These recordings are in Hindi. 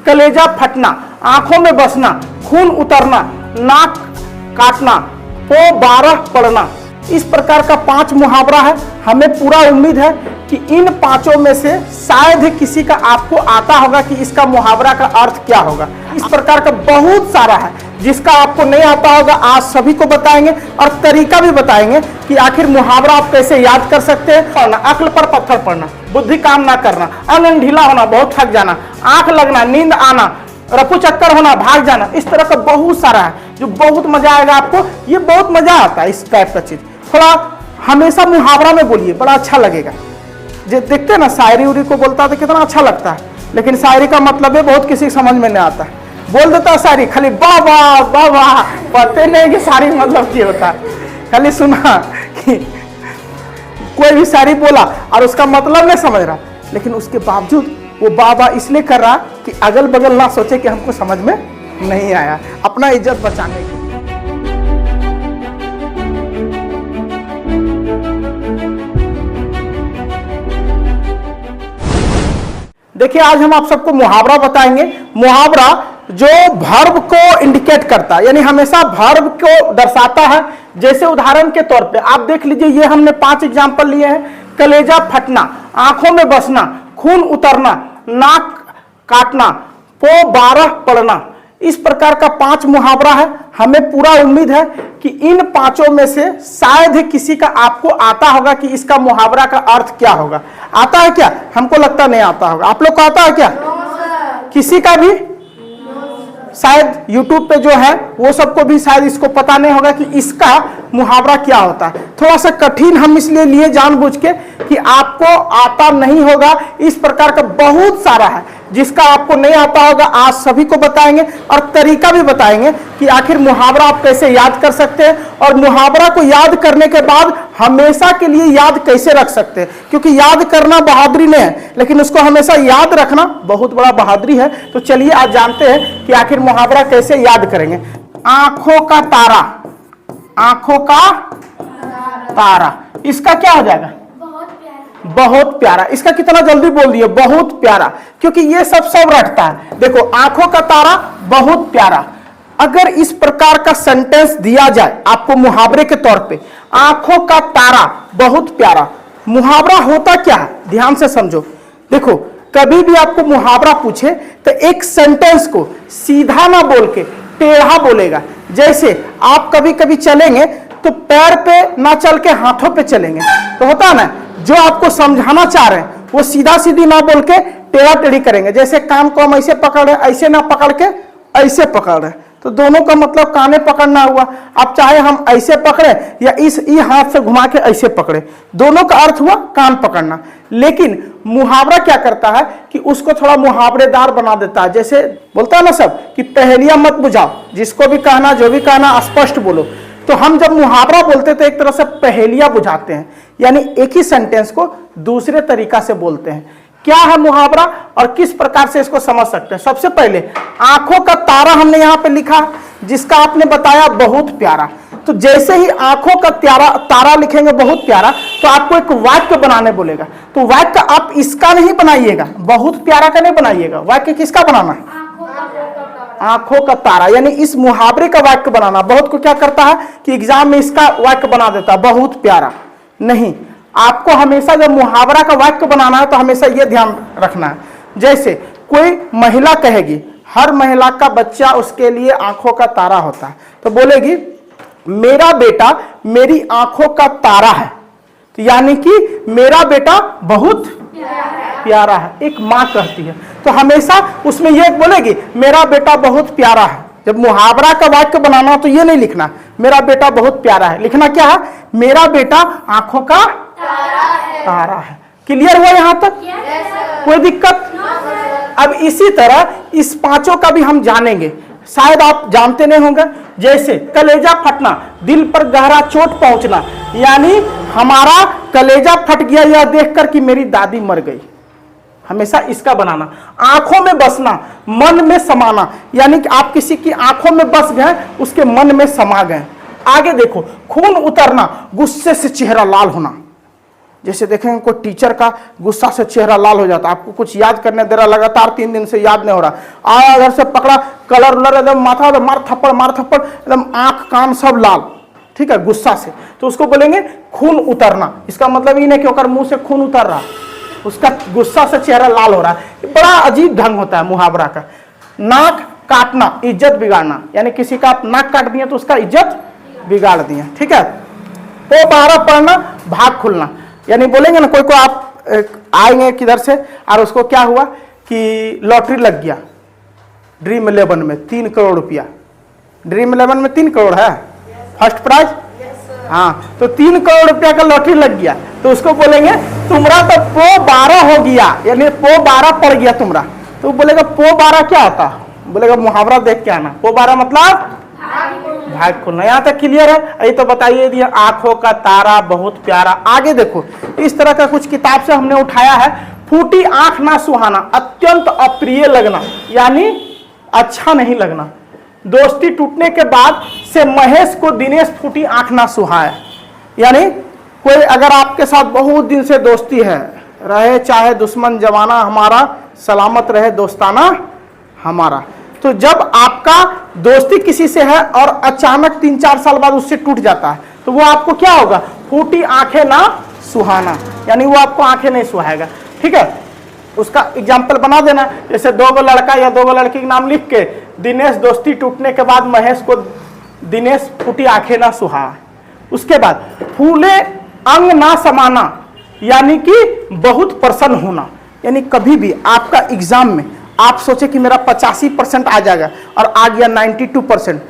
कलेजा फटना, आंखों में बसना, खून उतरना, नाक काटना, पो 12 पड़ना। इस प्रकार का 5 मुहावरा है। हमें पूरा उम्मीद है कि इन 5 में से शायद ही किसी का आपको आता होगा कि इसका मुहावरा का अर्थ क्या होगा। इस प्रकार का बहुत सारा है जिसका आपको नहीं आता होगा। आज सभी को बताएंगे और तरीका भी बताएंगे कि आखिर मुहावरा आप कैसे याद कर सकते हैं। पढ़ना, अक्ल पर पत्थर पड़ना, बुद्धि काम ना करना, अंग ढीला होना, बहुत थक जाना, आंख लगना, नींद आना, रफू चक्कर होना, भाग जाना। इस तरह का बहुत सारा है जो बहुत मजा आएगा आपको। ये बहुत मजा आता है इस टाइप का चीज। थोड़ा हमेशा मुहावरा में बोलिए, बड़ा अच्छा लगेगा। जो देखते हैं ना शायरी उरी को बोलता है तो कितना अच्छा लगता है, लेकिन शायरी का मतलब है बहुत किसी समझ में नहीं आता है। बोल देता है शायरी, खाली वाह वाह वाह वाह, पता नहीं कि शायरी मतलब क्या होता है। खाली सुना कि कोई भी शायरी बोला और उसका मतलब नहीं समझ रहा, लेकिन उसके बावजूद वो वाह वाह इसलिए कर रहा कि अगल बगल ना सोचे कि हमको समझ में नहीं आया, अपना इज्जत बचाने के। देखिए आज हम आप सबको मुहावरा बताएंगे। मुहावरा जो वर्ब को इंडिकेट करता है, यानी हमेशा वर्ब को दर्शाता है। जैसे उदाहरण के तौर पे आप देख लीजिए, ये हमने 5 एग्जाम्पल लिए हैं। कलेजा फटना, आंखों में बसना, खून उतरना, नाक काटना, पो 12 पड़ना। इस प्रकार का 5 मुहावरा है। हमें पूरा उम्मीद है कि इन 5 में से शायद ही किसी का आपको आता होगा कि इसका मुहावरा का अर्थ क्या होगा। आता है क्या? हमको लगता नहीं आता होगा। आप लोग को आता है क्या? किसी का भी शायद YouTube पे जो है वो सबको भी शायद इसको पता नहीं होगा कि इसका मुहावरा क्या होता है। थोड़ा सा कठिन हम इसलिए लिए जानबूझ के कि आपको आता नहीं होगा। इस प्रकार का बहुत सारा है जिसका आपको नहीं आता होगा। आज सभी को बताएंगे और तरीका भी बताएंगे कि आखिर मुहावरा आप कैसे याद कर सकते हैं और मुहावरा को याद करने के बाद हमेशा के लिए याद कैसे रख सकते हैं। क्योंकि याद करना बहादुरी नहीं है, लेकिन उसको हमेशा याद रखना बहुत बड़ा बहादुरी है। तो चलिए आज जानते हैं कि आखिर मुहावरा कैसे याद करेंगे। आंखों का तारा, आंखों का तारा, इसका क्या हो जाएगा? बहुत प्यारा। इसका कितना जल्दी बोल दिए, बहुत प्यारा, क्योंकि ये सब रटता है। देखो, आंखों का तारा बहुत प्यारा। अगर इस प्रकार का सेंटेंस दिया जाए आपको मुहावरे के तौर पे, आंखों का तारा बहुत प्यारा, मुहावरा होता क्या है? ध्यान से समझो। देखो, कभी भी आपको मुहावरा पूछे तो एक सेंटेंस को सीधा ना बोल के टेढ़ा बोलेगा। जैसे आप कभी कभी चलेंगे तो पैर पे ना चल के हाथों पे चलेंगे, तो होता ना, जो आपको समझाना चाह रहे हैं वो सीधा सीधी ना बोल के टेढ़ा टेढ़ी करेंगे। जैसे कान को हम ऐसे पकड़ रहे, ऐसे ना पकड़ के ऐसे पकड़ रहे, तो दोनों का मतलब काने पकड़ना हुआ। अब चाहे हम ऐसे पकड़े या इस हाथ से घुमा के ऐसे पकड़े, दोनों का अर्थ हुआ कान पकड़ना। लेकिन मुहावरा क्या करता है कि उसको थोड़ा मुहावरेदार बना देता है। जैसे बोलता है ना सब कि पहेलियां मत बुझाओ, जिसको भी कहना जो भी कहना स्पष्ट बोलो। तो हम जब मुहावरा बोलते तो एक तरह से पहेलियां बुझाते हैं, यानी एक ही सेंटेंस को दूसरे तरीका से बोलते हैं। क्या है मुहावरा और किस प्रकार से इसको समझ सकते हैं? सबसे पहले आंखों का तारा हमने यहां पे लिखा, जिसका आपने बताया बहुत प्यारा। तो जैसे ही आंखों का तारा लिखेंगे बहुत प्यारा, तो आपको एक वाक्य बनाने बोलेगा। तो वाक्य आप इसका नहीं बनाइएगा, बहुत प्यारा का नहीं बनाइएगा। वाक्य किसका बनाना है? आंखों का तारा, यानी इस मुहावरे का वाक्य बनाना। बहुत को क्या करता है कि एग्जाम में इसका वाक्य बना देता है बहुत प्यारा। नहीं, आपको हमेशा जब मुहावरा का वाक्य बनाना है तो हमेशा यह ध्यान रखना है। जैसे कोई महिला कहेगी, हर महिला का बच्चा उसके लिए आंखों का तारा होता है, तो बोलेगी मेरा बेटा मेरी आंखों का तारा है। तो यानी कि मेरा बेटा बहुत प्यारा है, एक माँ कहती है। तो हमेशा उसमें यह बोलेगी मेरा बेटा बहुत प्यारा है। जब मुहावरा का वाक्य बनाना तो ये नहीं लिखना मेरा बेटा बहुत प्यारा है, लिखना क्या है? मेरा बेटा आंखों का तारा है। क्लियर हुआ यहां तक? कोई दिक्कत? अब इसी तरह इस 5 का भी हम जानेंगे, शायद आप जानते नहीं होंगे। जैसे कलेजा फटना, दिल पर गहरा चोट पहुंचना, यानी हमारा कलेजा फट गया यह देखकर कि मेरी दादी मर गई। हमेशा इसका बनाना। आंखों में बसना, मन में समाना, यानी कि आप किसी की आंखों में बस गए, उसके मन में समा गए। आगे देखो, खून उतरना, गुस्से से चेहरा लाल होना। जैसे देखेंगे कोई टीचर का गुस्सा से चेहरा लाल हो जाता है, आपको कुछ याद करने दे रहा, लगातार 3 दिन से याद नहीं हो रहा, आया घर से पकड़ा, कलर उलर एकदम माथा मार थप्पड़ एकदम आंख कान सब लाल, ठीक है, गुस्सा से, तो उसको बोलेंगे खून उतरना। इसका मतलब ये नहीं कि ओकर मुंह से खून उतर रहा, उसका गुस्सा से चेहरा लाल हो रहा है। बड़ा अजीब ढंग होता है मुहावरा का। नाक काटना, इज्जत बिगाड़ना, यानी किसी का आप नाक काट दिए तो उसका इज्जत बिगाड़ दिए, ठीक है। पो 12 पढ़ना, भाग खुलना, यानी बोलेंगे ना कोई को आप आएंगे किधर से और उसको क्या हुआ कि लॉटरी लग गया ड्रीम 11 में 3 करोड़ रुपया, ड्रीम 11 में 3 करोड़ है फर्स्ट प्राइज, हाँ, तो 3 करोड़ रुपया का लॉटरी लग गया, तो उसको बोलेंगे तुम्हारा तो पो 12 हो गया, यानी पो 12 पड़ गया तुम्हारा। तो बोलेगा पो 12 क्या होता, बोलेगा मुहावरा देख के आना, पो 12 मतलब भाग खुलना। यहाँ तक क्लियर है? ये तो बताइए दिया आंखों का तारा बहुत प्यारा। आगे देखो, इस तरह का कुछ किताब से हमने उठाया है। फूटी आंख ना सुहाना, अत्यंत अप्रिय लगना, यानी अच्छा नहीं लगना। दोस्ती टूटने के बाद से महेश को दिनेश फूटी आंख ना सुहाए, यानी कोई अगर आपके साथ बहुत दिन से दोस्ती है, रहे चाहे दुश्मन जमाना हमारा, सलामत रहे दोस्ताना हमारा। तो जब आपका दोस्ती किसी से है और अचानक 3-4 साल बाद उससे टूट जाता है, तो वो आपको क्या होगा, फूटी आंखें ना सुहाना, यानी वो आपको आंखें नहीं सुहाएगा, ठीक है। उसका एग्जाम्पल बना देना, जैसे 2 लड़का या 2 लड़की के नाम लिख के, दिनेश दोस्ती टूटने के बाद महेश को दिनेश फूटी आंखें ना सुहा। उसके बाद फूले अंग ना समाना, यानी कि बहुत प्रसन्न होना, यानी कभी भी आपका एग्जाम में आप सोचे कि मेरा 85% आ जाएगा और आ गया 92%,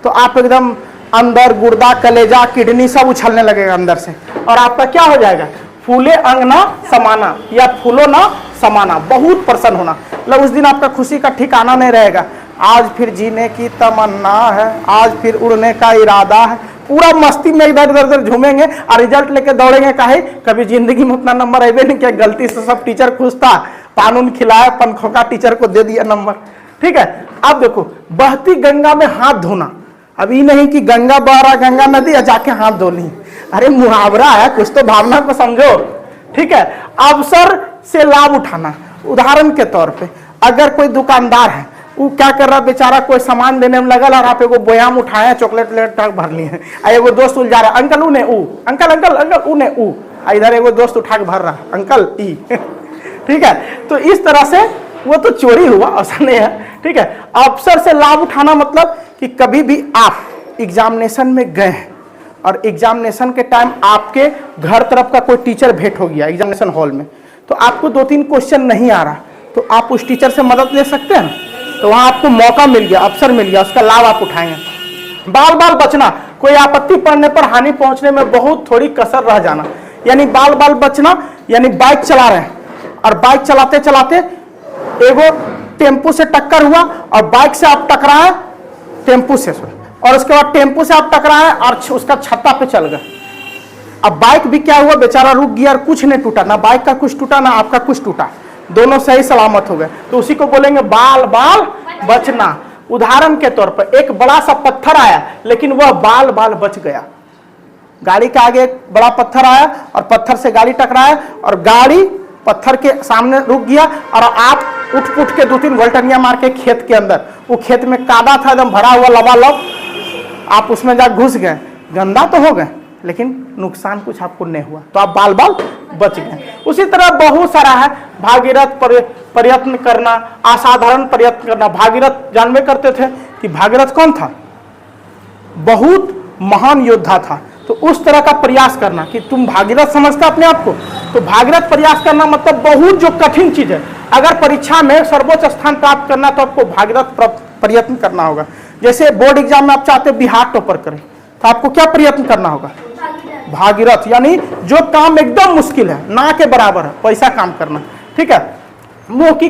तो आप एकदम अंदर गुर्दा कलेजा किडनी सब उछलने लगेगा अंदर से, और आपका क्या हो जाएगा, फूले अंग ना समाना या फूलो ना समाना, बहुत प्रसन्न होना। मतलब उस दिन आपका खुशी का ठिकाना नहीं रहेगा। आज फिर जीने की तमन्ना है, आज फिर उड़ने का इरादा है, पूरा मस्ती में इधर उधर झूमेंगे और रिजल्ट लेके दौड़ेंगे। काहे, कभी जिंदगी में उतना नंबर आए नहीं क्या, गलती से सब टीचर खुश था, कानून खिलाया, पंखों टीचर को दे दिया नंबर, ठीक है। अब देखो, बहती गंगा में हाथ धोना, अभी नहीं कि गंगा बह रहा गंगा नदी या जाके हाथ धो ली, अरे मुहावरा है, कुछ तो भावना को समझो, ठीक है। अवसर से लाभ उठाना, उदाहरण के तौर पे अगर कोई दुकानदार है, वो क्या कर रहा बेचारा, कोई सामान देने में लगल और आप एगो बोयाम उठाया, चॉकलेट तक भर लिए, एगो दोस्त उलझा रहा, अंकल ऊ ने ऊ, अंकल अंकल अंकल ऊ ने ऊ, इधर एगो दोस्त उठा के भर रहा, अंकल ई ठीक है। तो इस तरह से वो तो चोरी हुआ, ऐसा नहीं है, ठीक है। अवसर से लाभ उठाना मतलब कि कभी भी आप एग्जामिनेशन में गए हैं और एग्जामिनेशन के टाइम आपके घर तरफ का कोई टीचर भेंट हो गया एग्जामिनेशन हॉल में, तो आपको 2-3 क्वेश्चन नहीं आ रहा, तो आप उस टीचर से मदद ले सकते हैं, तो वहां आपको मौका मिल गया, अवसर मिल गया, उसका लाभ आप उठाएंगे। बाल बाल बचना, कोई आपत्ति पड़ने पर हानि पहुंचने में बहुत थोड़ी कसर रह जाना, यानी बाल बाल बचना, यानी बाइक चला रहे हैं और बाइक चलाते चलाते एगो टेम्पू से टक्कर हुआ और बाइक से आप टकराए टेम्पू से, और उसके बाद टेम्पू से आप टकराए और उसका छत्ता पे चल गए। अब बाइक भी क्या हुआ, बेचारा रुक गया और कुछ नहीं टूटा, ना बाइक का कुछ टूटा ना आपका कुछ टूटा, दोनों सही सलामत हो गए, तो उसी को बोलेंगे बाल बाल बचना। उदाहरण के तौर पर एक बड़ा सा पत्थर आया लेकिन वह बाल बाल बच गया। गाड़ी के आगे एक बड़ा पत्थर आया और पत्थर से गाड़ी टकराया और गाड़ी पत्थर के सामने रुक गया और आप उठ पुट के 2-3 गोलटनिया मार के खेत के अंदर, वो खेत में कादा था एकदम भरा हुआ लबालब, आप उसमें जा घुस गए, गंदा तो हो गए लेकिन नुकसान कुछ आपको नहीं हुआ, तो आप बाल बाल बच गए। उसी तरह बहुत सारा है, भागीरथ प्रयत्न करना, असाधारण प्रयत्न करना। भागीरथ जानवे करते थे कि भागीरथ कौन था, बहुत महान योद्धा था, तो उस तरह का प्रयास करना कि तुम भागीरथ समझते अपने आप को, तो भागीरथ प्रयास करना मतलब बहुत जो कठिन चीज है। अगर परीक्षा में सर्वोच्च स्थान प्राप्त करना तो आपको भागीरथ प्रयत्न करना होगा। जैसे बोर्ड एग्जाम में आप चाहते बिहार टॉपर करें तो आपको क्या प्रयत्न करना होगा, भागीरथ, यानी जो काम एकदम मुश्किल है, ना के बराबर है, पैसा काम करना, ठीक है। मुंह की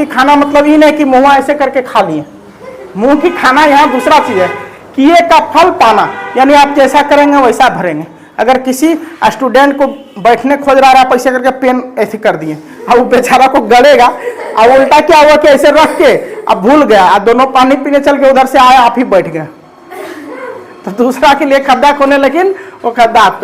खाना मतलब ये नहीं कि मुंह ऐसे करके खा लिए, मुंह की खाना यहाँ दूसरा चीज है, किए का फल पाना, यानी आप जैसा करेंगे वैसा भरेंगे। अगर किसी स्टूडेंट को बैठने खोज रहा है, पैसे करके पेन ऐसे कर दिए, अब वो बेचारा को गड़ेगा, अब उल्टा क्या हुआ कि ऐसे रख के अब भूल गया, अब दोनों पानी पीने चल के उधर से आया, आप ही बैठ गए, तो दूसरा के लिए खड्डा खोने, लेकिन वो खड्डा आप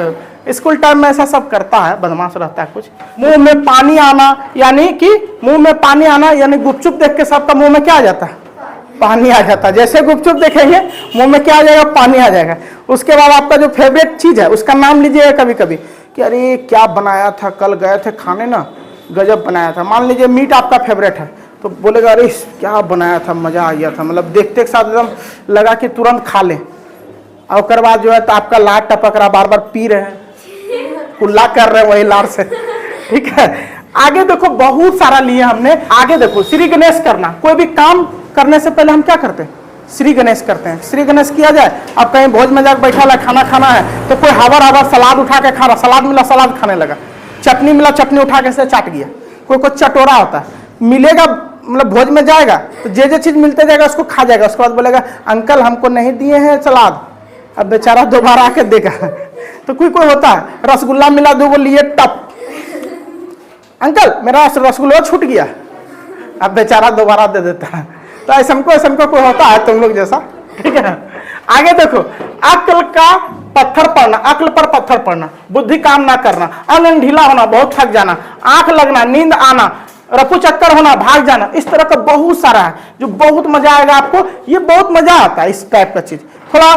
स्कूल टाइम में ऐसा सब करता है, बदमाश रहता है कुछ। मुंह में पानी आना, यानी कि मुंह में पानी आना यानी गुपचुप देख के सबका मुंह में क्या आ जाता है, पानी आ जाता है। जैसे गुपचुप देखेंगे मुंह में क्या आ जाएगा, पानी आ जाएगा। उसके बाद आपका जो फेवरेट चीज है उसका नाम लीजिएगा कभी कभी कि अरे क्या बनाया था, कल गए थे खाने ना, गजब बनाया था। मान लीजिए मीट आपका फेवरेट है तो बोलेगा अरे क्या बनाया था, मजा आ गया था, मतलब देखते के साथ एकदम लगा कि तुरंत खा लें। और उसके बाद जो है तो आपका लार टपक रहा, बार बार पी रहे हैं, कुल्ला कर रहे हैं वही लार से, ठीक है। आगे देखो बहुत सारा लिए हमने। आगे देखो श्री गणेश करना, कोई भी काम करने से पहले हम क्या करते हैं, श्री गणेश करते हैं। श्री गणेश किया जाए, अब कहीं भोज में जाकर बैठा ला, खाना खाना है तो कोई हवर हवर सलाद उठा के खा रहा, सलाद मिला सलाद खाने लगा, चटनी मिला चटनी उठा के से चाट गया। कोई चटोरा होता है, मिलेगा मतलब भोज में जाएगा तो जे चीज मिलते जाएगा उसको खा जाएगा। उसके बाद बोलेगा अंकल हमको नहीं दिए हैं सलाद, अब बेचारा दोबारा आके देगा। तो कोई होता है, रसगुल्ला मिला दो वो लिए टप, अंकल मेरा रसगुल्ला छूट गया, अब बेचारा दोबारा दे देता है। तो ऐसा कोई होता है तुम लोग जैसा, ठीक है। आगे देखो अक्ल का पत्थर पड़ना, अक्ल पर पत्थर पड़ना, बुद्धि काम ना करना, अंग ढीला होना, बहुत थक जाना, आंख लगना, नींद आना, रफू चक्कर होना, भाग जाना, इस तरह का बहुत सारा है जो बहुत मजा आएगा आपको। ये बहुत मजा आता है इस टाइप का चीज। थोड़ा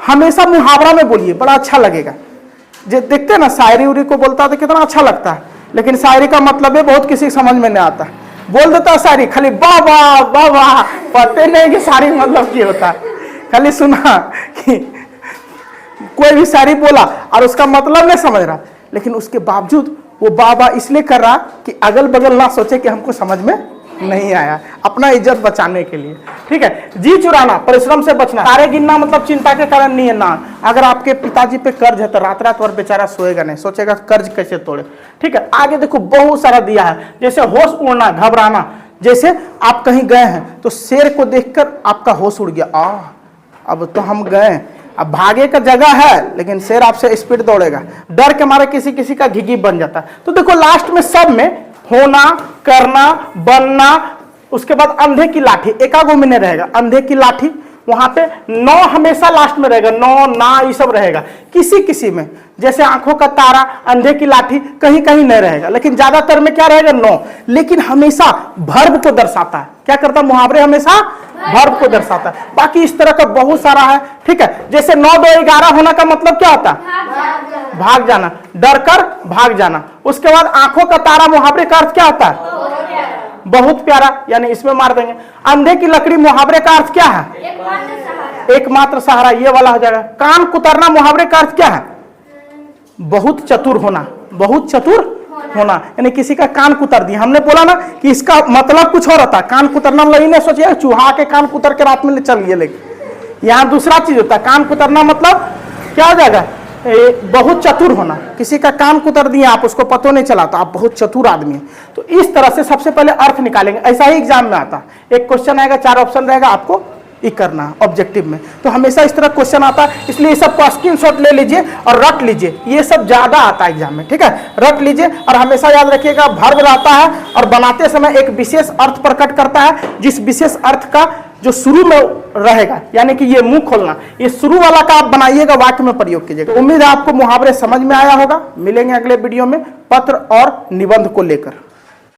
हमेशा मुहावरा में बोलिए, बड़ा अच्छा लगेगा। जो देखते हैं ना शायरी उरी को बोलता है तो कितना अच्छा लगता है, लेकिन शायरी का मतलब है बहुत किसी समझ में नहीं आता। बोल देता है शायरी खाली वाह वाह वाह वाह, पता नहीं कि शायरी मतलब क्या होता है। खाली सुना कि कोई भी शायरी बोला और उसका मतलब नहीं समझ रहा, लेकिन उसके बावजूद वो बाबा इसलिए कर रहा कि अगल बगल ना सोचे कि हमको समझ में नहीं आया, अपना इज्जत बचाने के लिए, ठीक है। जी चुराना, परिश्रम से बचना, तारे गिनना मतलब चिंता के कारण नहीं है ना। अगर आपके पिताजी पे कर्ज है तो रात रात भर बेचारा सोएगा नहीं, सोचेगा कर्ज कैसे तोड़े, ठीक है। आगे देखो बहुत सारा दिया है, जैसे होश उड़ना, घबराना। जैसे आप कहीं गए हैं तो शेर को देखकर आपका होश उड़ गया, अब तो हम गए, अब भागे का जगह है लेकिन शेर आपसे स्पीड दौड़ेगा, डर के मारे किसी किसी का घिघी बन जाता है। तो देखो लास्ट में सब में होना, करना, बनना, उसके बाद अंधे की लाठी, एकागो में नहीं रहेगा, अंधे की लाठी, वहां पे नौ हमेशा लास्ट में रहेगा, नौ ना ये सब रहेगा। किसी किसी में जैसे आंखों का तारा, अंधे की लाठी, कहीं कहीं नहीं रहेगा, लेकिन ज्यादातर में क्या रहेगा, नौ। लेकिन हमेशा वर्ब को दर्शाता है, क्या करता है मुहावरे, हमेशा वर्ब को दर्शाता है। बाकी इस तरह का बहुत सारा है, ठीक है। जैसे 9 2 11 होना का मतलब क्या होता है, भाग जाना, डर कर भाग जाना। उसके बाद आंखों का तारा मुहावरे का अर्थ क्या होता है, बहुत प्यारा, यानी इसमें मार देंगे। अंधे की लकड़ी मुहावरे का अर्थ क्या है, एकमात्र सहारा, ये वाला हो जाएगा। कान कुतरना मुहावरे का अर्थ क्या है, बहुत चतुर होना, बहुत चतुर होना, यानी किसी का कान कुतर दिया। हमने बोला ना कि इसका मतलब कुछ और होता है, कान कुतरना मतलब नहीं सोचिए चूहा के कान कुतर के रात में ले चल गए, लेकिन यहाँ दूसरा चीज होता है। कान कुतरना मतलब क्या हो जाएगा, बहुत चतुर होना, किसी का कान कुतर दिया आप, उसको पता नहीं चला तो आप बहुत चतुर आदमी है। तो इस तरह से सबसे पहले अर्थ निकालेंगे, ऐसा ही एग्जाम में आता है। एक क्वेश्चन आएगा, 4 ऑप्शन रहेगा, आपको ये करना ऑब्जेक्टिव में, तो हमेशा इस तरह क्वेश्चन आता है। इसलिए ये सब स्क्रीनशॉट ले लीजिए और रट लीजिए, ये सब ज्यादा आता है एग्जाम में, ठीक है। रट लीजिए और हमेशा याद रखिएगा वर्ब रहता है और बनाते समय एक विशेष अर्थ प्रकट करता है, जिस विशेष अर्थ का जो शुरू में रहेगा, यानी कि ये मुंह खोलना, ये शुरू वाला का आप बनाइएगा, वाक्य में प्रयोग कीजिएगा। उम्मीद है आपको मुहावरे समझ में आया होगा। मिलेंगे अगले वीडियो में पत्र और निबंध को लेकर।